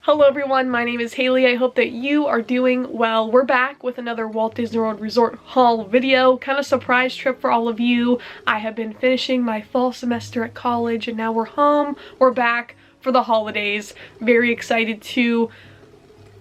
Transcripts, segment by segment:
Hello everyone, my name is Haley. I hope that you are doing well. We're back with another Walt Disney World Resort haul video. Kind of surprise trip for all of you. I have been finishing my fall semester at college and now we're home. We're back for the holidays. Very excited to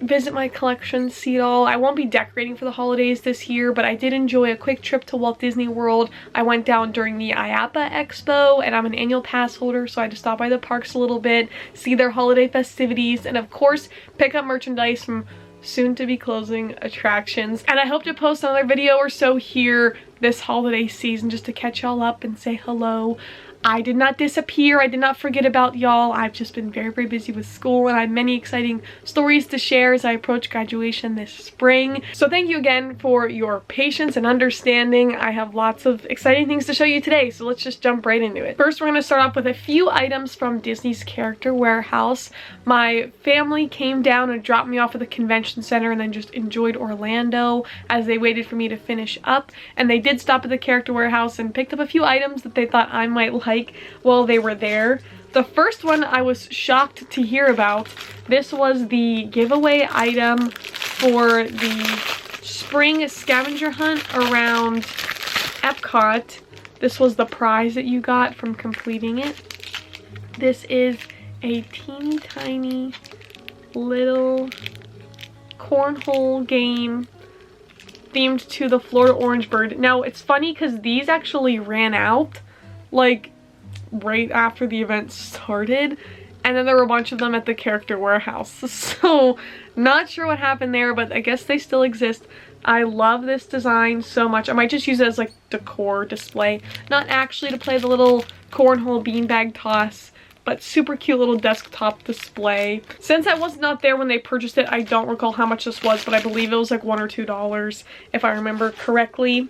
visit my collection, see it all. I won't be decorating for the holidays this year, but I did enjoy a quick trip to Walt Disney World. I went down during the IAPA Expo, and I'm an annual pass holder, so I had to stop by the parks a little bit, see their holiday festivities, and of course, pick up merchandise from soon to be closing attractions. And I hope to post another video or so here this holiday season just to catch y'all up and say hello. I did not disappear. I did not forget about y'all. I've just been very busy with school and I have many exciting stories to share as I approach graduation this spring. So thank you again for your patience and understanding. I have lots of exciting things to show you today, so let's just jump right into it. First, we're going to start off with a few items from Disney's Character Warehouse. My family came down and dropped me off at the convention center and then just enjoyed Orlando as they waited for me to finish up. And they did stop at the Character Warehouse and picked up a few items that they thought I might like while they were there. The first one I was shocked to hear about. This was the giveaway item for the spring scavenger hunt around EPCOT. This was the prize that you got from completing it. This is a teeny tiny little cornhole game themed to the Florida Orange Bird. Now it's funny because these actually ran out like right after the event started, and then there were a bunch of them at the Character Warehouse, so not sure what happened there, but I guess they still exist. I love this design so much. I might just use it as like decor display, not actually to play the little cornhole beanbag toss, but super cute little desktop display. Since I was not there when they purchased it, I don't recall how much this was, but I believe it was like $1 or $2 if I remember correctly.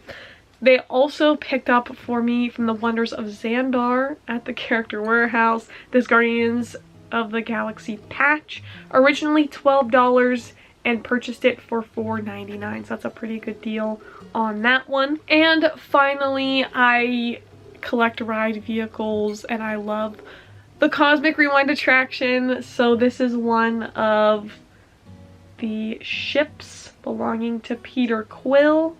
They also picked up for me from the Wonders of Xandar at the Character Warehouse this Guardians of the Galaxy patch. Originally $12 and purchased it for $4.99, so that's a pretty good deal on that one. And finally, I collect ride vehicles and I love the Cosmic Rewind attraction. So this is one of the ships belonging to Peter Quill.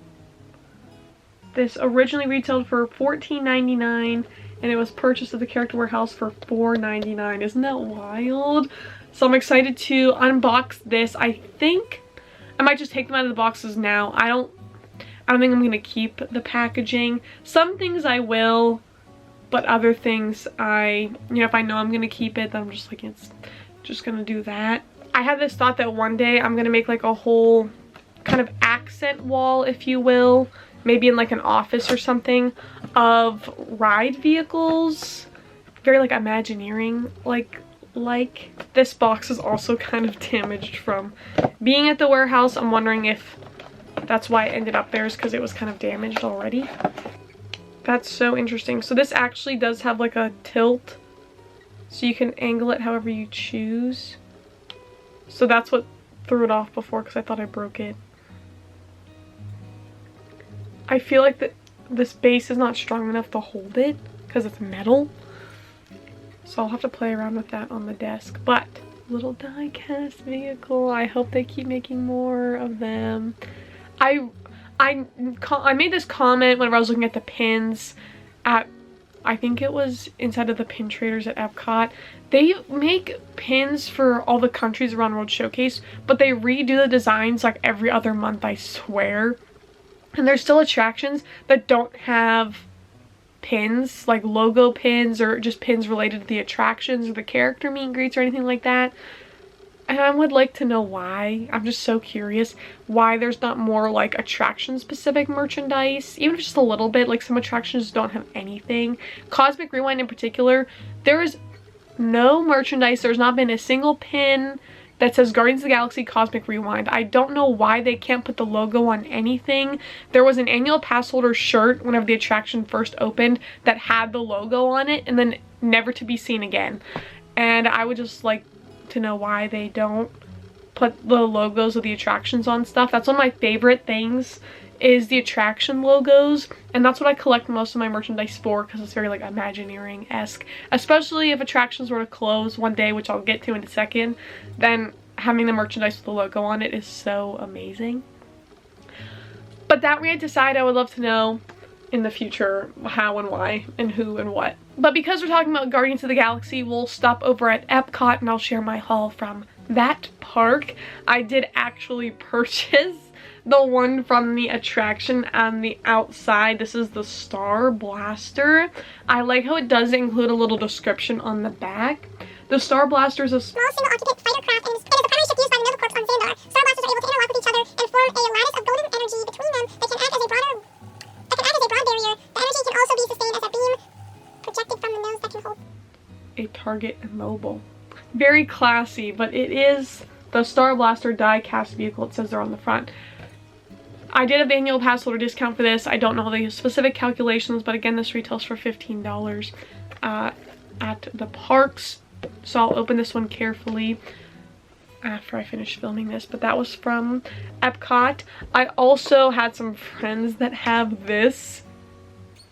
This originally retailed for $14.99 and it was purchased at the Character Warehouse for $4.99. Isn't that wild? So I'm excited to unbox this. I think I might just take them out of the boxes now. I don't think I'm gonna keep the packaging. Some things I will, but other things if I know I'm gonna keep it, then I'm just like, it's just gonna do that. I had this thought that one day I'm gonna make like a whole kind of accent wall, if you will, maybe in like an office or something, of ride vehicles. Very like Imagineering like this box is also kind of damaged from being at the warehouse. I'm wondering if that's why it ended up there, is because it was kind of damaged already. That's so interesting. So this actually does have like a tilt, so you can angle it however you choose. So that's what threw it off before, because I thought I broke it. I feel like this base is not strong enough to hold it because it's metal. So I'll have to play around with that on the desk. But little die cast vehicle. I hope they keep making more of them. I made this comment whenever I was looking at the pins at, I think it was inside of the pin traders at EPCOT. They make pins for all the countries around World Showcase, but they redo the designs like every other month, I swear. And there's still attractions that don't have pins, like logo pins or just pins related to the attractions or the character meet and greets or anything like that. And I would like to know why. I'm just so curious why there's not more like attraction specific merchandise, even if just a little bit. Like some attractions don't have anything. Cosmic Rewind in particular, there is no merchandise. There's not been a single pin that says Guardians of the Galaxy Cosmic Rewind. I don't know why they can't put the logo on anything. There was an annual pass holder shirt whenever the attraction first opened that had the logo on it and then never to be seen again. And I would just like to know why they don't put the logos of the attractions on stuff. That's one of my favorite things is the attraction logos, and that's what I collect most of my merchandise for, because it's very like Imagineering-esque. Especially if attractions were to close one day, which I'll get to in a second, then having the merchandise with the logo on it is so amazing. But that rant aside, I would love to know in the future how and why and who and what. But because we're talking about Guardians of the Galaxy, we'll stop over at EPCOT and I'll share my haul from that park. I did actually purchase the one from the attraction on the outside. This is the Star Blaster. I like how it does include a little description on the back. The Star Blaster is a small single-occupant fighter craft and it is the primary ship used by the Naval Corps on Xandar. Star Blasters are able to interlock with each other and form a lattice of golden energy between them that can act as a broad barrier. The energy can also be sustained as a beam projected from the nose that can hold a target immobile. Very classy, but it is the Star Blaster die-cast vehicle. It says there on the front. I did have the annual pass holder discount for this. I don't know the specific calculations, but again, this retails for $15 at the parks. So I'll open this one carefully after I finish filming this. But that was from EPCOT. I also had some friends that have this.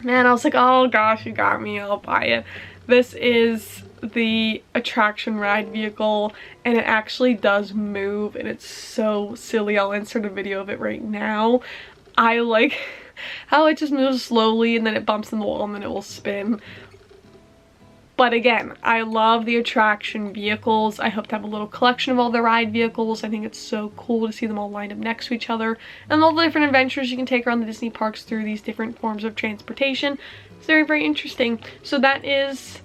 And I was like, oh gosh, you got me. I'll buy it. This is the attraction ride vehicle and it actually does move and it's so silly. I'll insert a video of it right now. I like how it just moves slowly and then it bumps in the wall and then it will spin. But again, I love the attraction vehicles. I hope to have a little collection of all the ride vehicles. I think it's so cool to see them all lined up next to each other and all the different adventures you can take around the Disney parks through these different forms of transportation. It's very, very interesting. So that is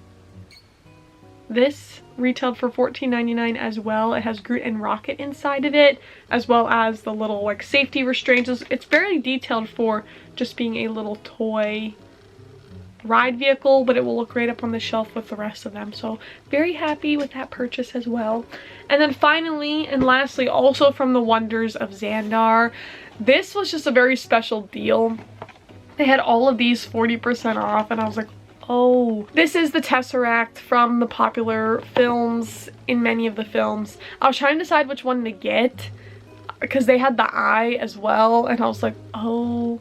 this, retailed for $14.99 as well. It has Groot and Rocket inside of it, as well as the little like safety restraints. It's very detailed for just being a little toy ride vehicle, but it will look great up on the shelf with the rest of them. So very happy with that purchase as well. And then finally and lastly, also from the Wonders of Xandar, this was just a very special deal. They had all of these 40% off and I was like, oh, this is the Tesseract from the popular films. In many of the films, I was trying to decide which one to get because they had the eye as well and I was like, oh.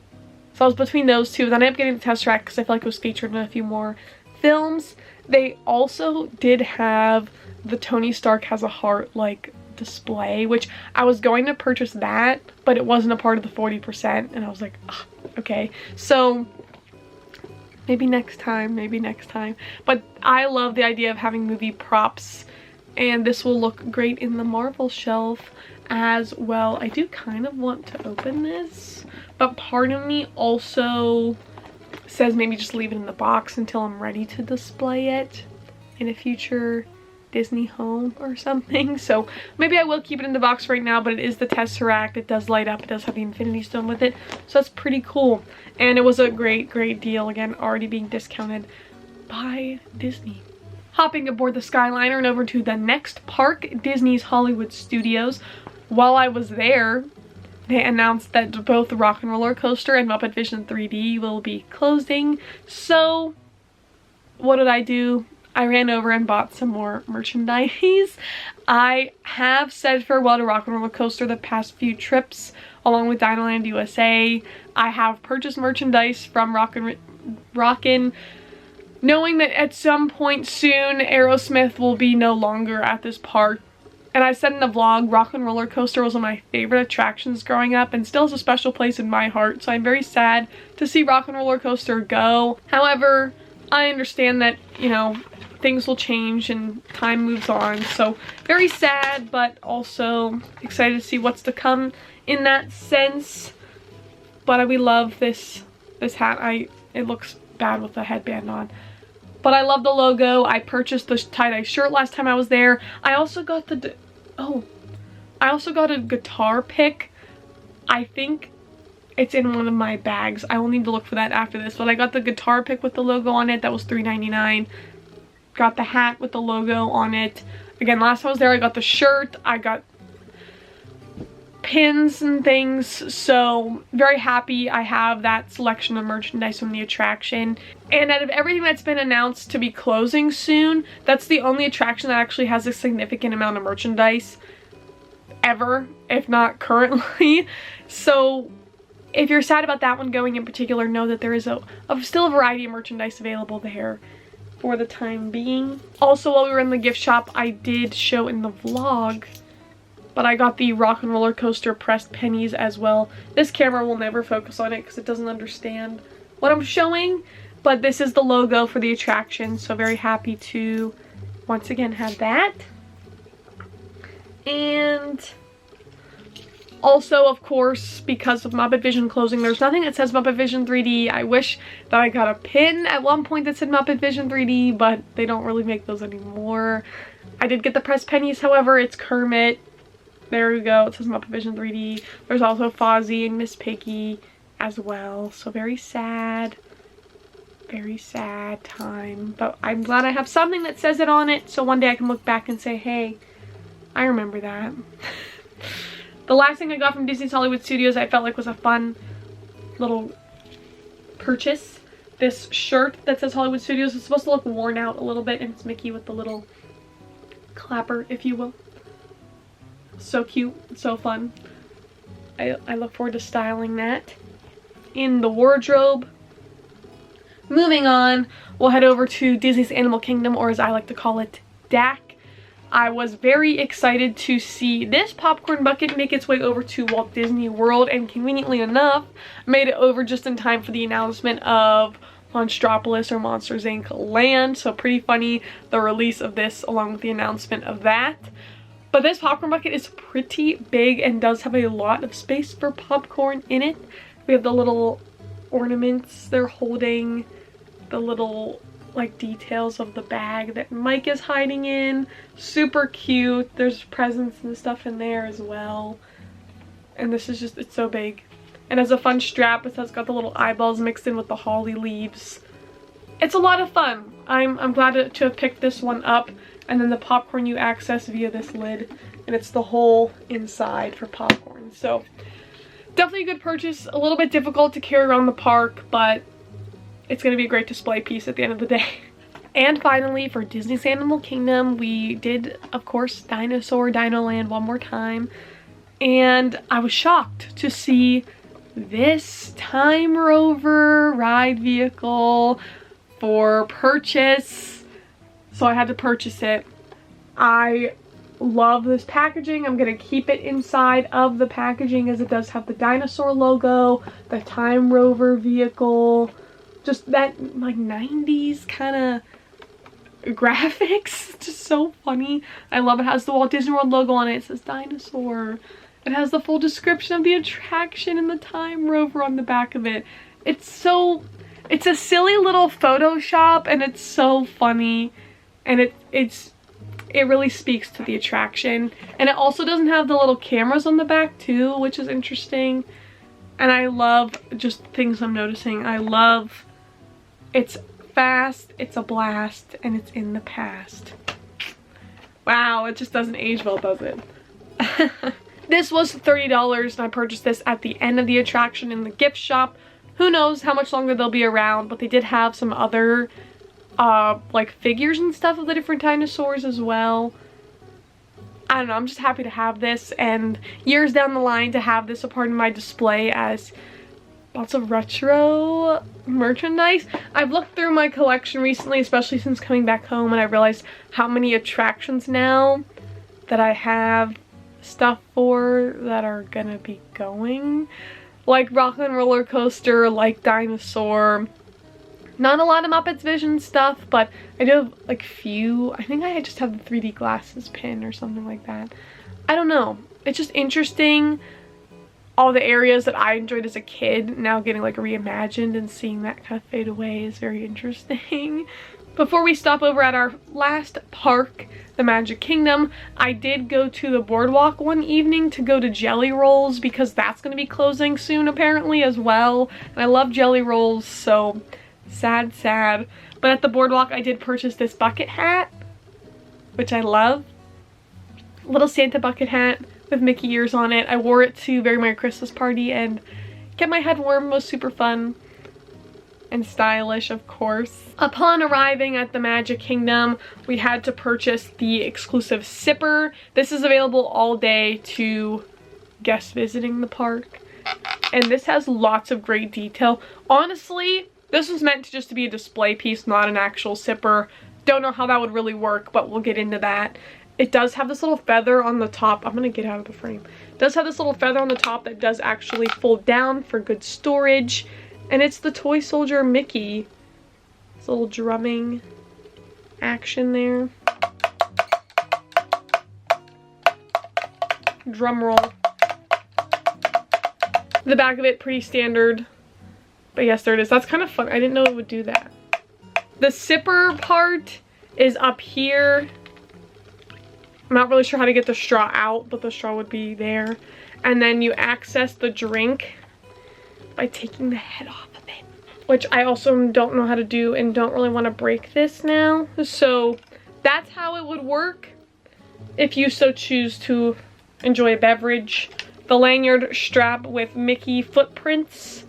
So I was between those two. Then I ended up getting the Tesseract because I feel like it was featured in a few more films. They also did have the Tony Stark has a heart like display, which I was going to purchase that, but it wasn't a part of the 40% and I was like, ugh, okay. So maybe next time, maybe next time. But I love the idea of having movie props and this will look great in the Marvel shelf as well. I do kind of want to open this, but part of me also says maybe just leave it in the box until I'm ready to display it in a future Disney home or something. So maybe I will keep it in the box right now, but it is the Tesseract. It does light up. It does have the Infinity Stone with it. So that's pretty cool. And it was a great, great deal. Again, already being discounted by Disney. Hopping aboard the Skyliner and over to the next park, Disney's Hollywood Studios. While I was there, they announced that both the Rock and Roller Coaster and Muppet Vision 3D will be closing. So what did I do? I ran over and bought some more merchandise. I have said farewell to Rock and Roller Coaster the past few trips along with Dinoland USA. I have purchased merchandise from Rockin', knowing that at some point soon Aerosmith will be no longer at this park. And I said in the vlog, Rock and Roller Coaster was one of my favorite attractions growing up and still has a special place in my heart. So I'm very sad to see Rock and Roller Coaster go. However, I understand that, you know, things will change and time moves on. So very sad, but also excited to see what's to come in that sense. But we love this hat. It looks bad with the headband on. But I love the logo. I purchased the tie-dye shirt last time I was there. I also got a guitar pick. I think it's in one of my bags. I will need to look for that after this. But I got the guitar pick with the logo on it. That was $3.99. Got the hat with the logo on it. Again, last time I was there, I got the shirt. I got pins and things, so very happy I have that selection of merchandise from the attraction. And out of everything that's been announced to be closing soon, that's the only attraction that actually has a significant amount of merchandise ever, if not currently. So if you're sad about that one going in particular, know that there is still a variety of merchandise available there for the time being. Also, while we were in the gift shop, I did show in the vlog but I got the Rock and Roller Coaster pressed pennies as well. This camera will never focus on it because it doesn't understand what I'm showing, but this is the logo for the attraction, so very happy to once again have that. And also, of course, because of Muppet Vision closing, there's nothing that says Muppet Vision 3D. I wish that I got a pin at one point that said Muppet Vision 3D, but they don't really make those anymore. I did get the pressed pennies, however. It's Kermit. There you go. It says Muppet Vision 3D. There's also Fozzie and Miss Piggy as well. So very sad. Very sad time. But I'm glad I have something that says it on it, so one day I can look back and say, hey, I remember that. The last thing I got from Disney's Hollywood Studios I felt like was a fun little purchase. This shirt that says Hollywood Studios is supposed to look worn out a little bit, and it's Mickey with the little clapper, if you will. So cute, so fun. I look forward to styling that in the wardrobe. Moving on, we'll head over to Disney's Animal Kingdom, or as I like to call it, DAC. I was very excited to see this popcorn bucket make its way over to Walt Disney World, and conveniently enough, made it over just in time for the announcement of Monstropolis or Monsters Inc. Land. So pretty funny, the release of this along with the announcement of that. But this popcorn bucket is pretty big and does have a lot of space for popcorn in it. We have the little ornaments they're holding, the little like details of the bag that Mike is hiding in. Super cute. There's presents and stuff in there as well. And this is just, it's so big. And has a fun strap. It has got the little eyeballs mixed in with the holly leaves. It's a lot of fun. I'm glad to have picked this one up. And then the popcorn you access via this lid. And it's the whole inside for popcorn. So definitely a good purchase. A little bit difficult to carry around the park, but it's going to be a great display piece at the end of the day. And finally, for Disney's Animal Kingdom, we did, of course, Dinosaur, Dinoland one more time. And I was shocked to see this Time Rover ride vehicle for purchase. So I had to purchase it. I love this packaging. I'm going to keep it inside of the packaging as it does have the Dinosaur logo, the Time Rover vehicle. Just that like 90s kind of graphics. It's just so funny. I love it. It has the Walt Disney World logo on it. It says Dinosaur. It has the full description of the attraction and the Time Rover on the back of it. It's a silly little Photoshop, and it's so funny, and it really speaks to the attraction. And it also doesn't have the little cameras on the back too, which is interesting. And I love just things I'm noticing. I love it's fast, it's a blast, and it's in the past. Wow, it just doesn't age well, does it? This was $30 and I purchased this at the end of the attraction in the gift shop. Who knows how much longer they'll be around, but they did have some other like figures and stuff of the different dinosaurs as well. I don't know, I'm just happy to have this, and years down the line to have this a part of my display as lots of retro merchandise. I've looked through my collection recently, especially since coming back home, and I realized how many attractions now that I have stuff for that are gonna be going. Like Rock and Roller Coaster, like Dinosaur. Not a lot of Muppet Vision stuff, but I do have like few. I think I just have the 3D glasses pin or something like that. I don't know. It's just interesting. All the areas that I enjoyed as a kid now getting like reimagined, and seeing that kind of fade away is very interesting. Before we stop over at our last park, the Magic Kingdom, I did go to the boardwalk one evening to go to Jelly Rolls because that's going to be closing soon apparently as well. And I love Jelly Rolls, so sad, sad. But at the boardwalk I did purchase this bucket hat, which I love. Little Santa bucket hat with Mickey ears on it. I wore it to Very Merry Christmas Party and kept my head warm. It was super fun and stylish, of course. Upon arriving at the Magic Kingdom, we had to purchase the exclusive sipper. This is available all day to guests visiting the park. And this has lots of great detail. Honestly, this was meant to just be a display piece, not an actual sipper. Don't know how that would really work, but we'll get into that. It does have this little feather on the top. I'm gonna get out of the frame. It does have this little feather on the top that does actually fold down for good storage. And it's the Toy Soldier Mickey. This little drumming action there. Drum roll. The back of it, pretty standard. But yes, there it is. That's kind of fun. I didn't know it would do that. The sipper part is up here. I'm not really sure how to get the straw out, but the straw would be there. And then you access the drink by taking the head off of it, which I also don't know how to do and don't really want to break this now. So that's how it would work if you so choose to enjoy a beverage. The lanyard strap with Mickey footprints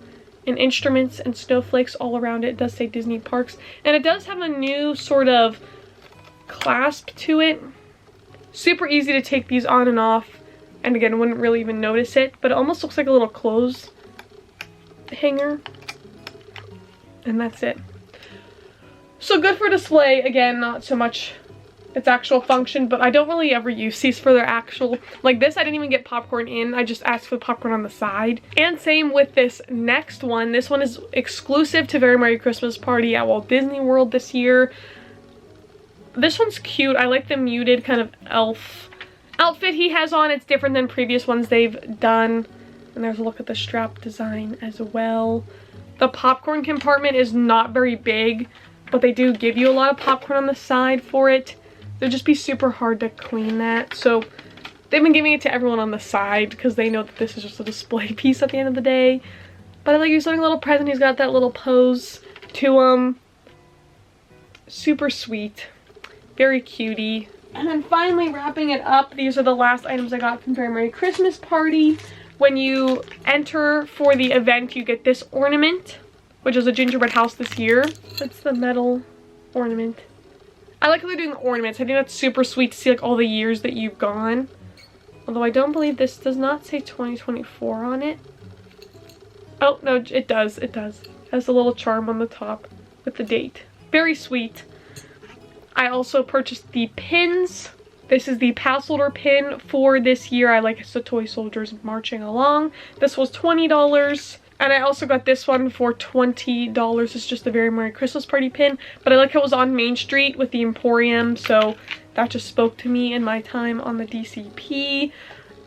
and instruments and snowflakes all around it. It does say Disney Parks. And it does have a new sort of clasp to it. Super easy to take these on and off. And again, wouldn't really even notice it. But it almost looks like a little clothes hanger. And that's it. So good for display. Again, not so much its actual function, but I don't really ever use these for their actual, like this I didn't even get popcorn in, I just asked for popcorn on the side. And same with this next one. This one is exclusive to Very Merry Christmas Party at Walt Disney World this year. This one's cute. I like the muted kind of elf outfit he has on. It's different than previous ones they've done. And there's a look at the strap design as well. The popcorn compartment is not very big, but they do give you a lot of popcorn on the side for it. It'd just be super hard to clean that. So they've been giving it to everyone on the side because they know that this is just a display piece at the end of the day. But I like he's doing a little present. He's got that little pose to him. Super sweet. Very cutie. And then finally wrapping it up, these are the last items I got from Very Merry Christmas Party. When you enter for the event, you get this ornament, which is a gingerbread house this year. That's the metal ornament. I like how they're doing ornaments. I think that's super sweet to see like all the years that you've gone. Although I don't believe this does not say 2024 on it. Oh, no, it does. It does. It has a little charm on the top with the date. Very sweet. I also purchased the pins. This is the pass holder pin for this year. I like the toy soldiers marching along. This was $20. And I also got this one for $20. It's just a Very Merry Christmas Party pin. But I like how it was on Main Street with the Emporium. So that just spoke to me in my time on the DCP.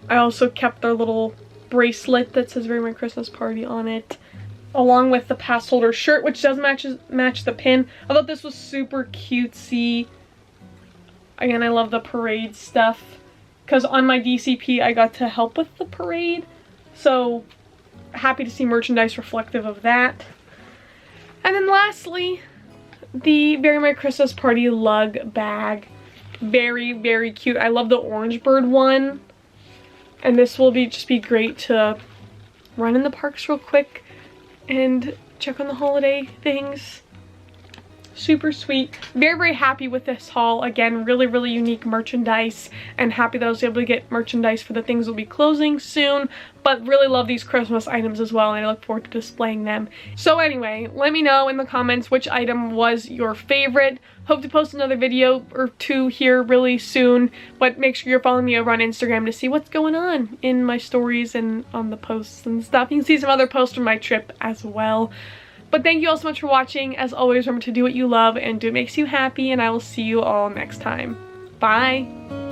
I also kept their little bracelet that says Very Merry Christmas Party on it. Along with the pass holder shirt, which does match the pin. I thought this was super cutesy. Again, I love the parade stuff. Because on my DCP, I got to help with the parade. So happy to see merchandise reflective of that. And then lastly, the Very Merry Christmas Party lug bag. Very, very cute. I love the orange bird one. And this will just be great to run in the parks real quick and check on the holiday things. Super sweet. Very, very happy with this haul. Again, really, really unique merchandise, and happy that I was able to get merchandise for the things that will be closing soon, but really love these Christmas items as well, and I look forward to displaying them. So anyway, let me know in the comments which item was your favorite. Hope to post another video or two here really soon, but make sure you're following me over on Instagram to see what's going on in my stories and on the posts and stuff. You can see some other posts from my trip as well. But thank you all so much for watching. As always, remember to do what you love and do what makes you happy, and I will see you all next time. Bye!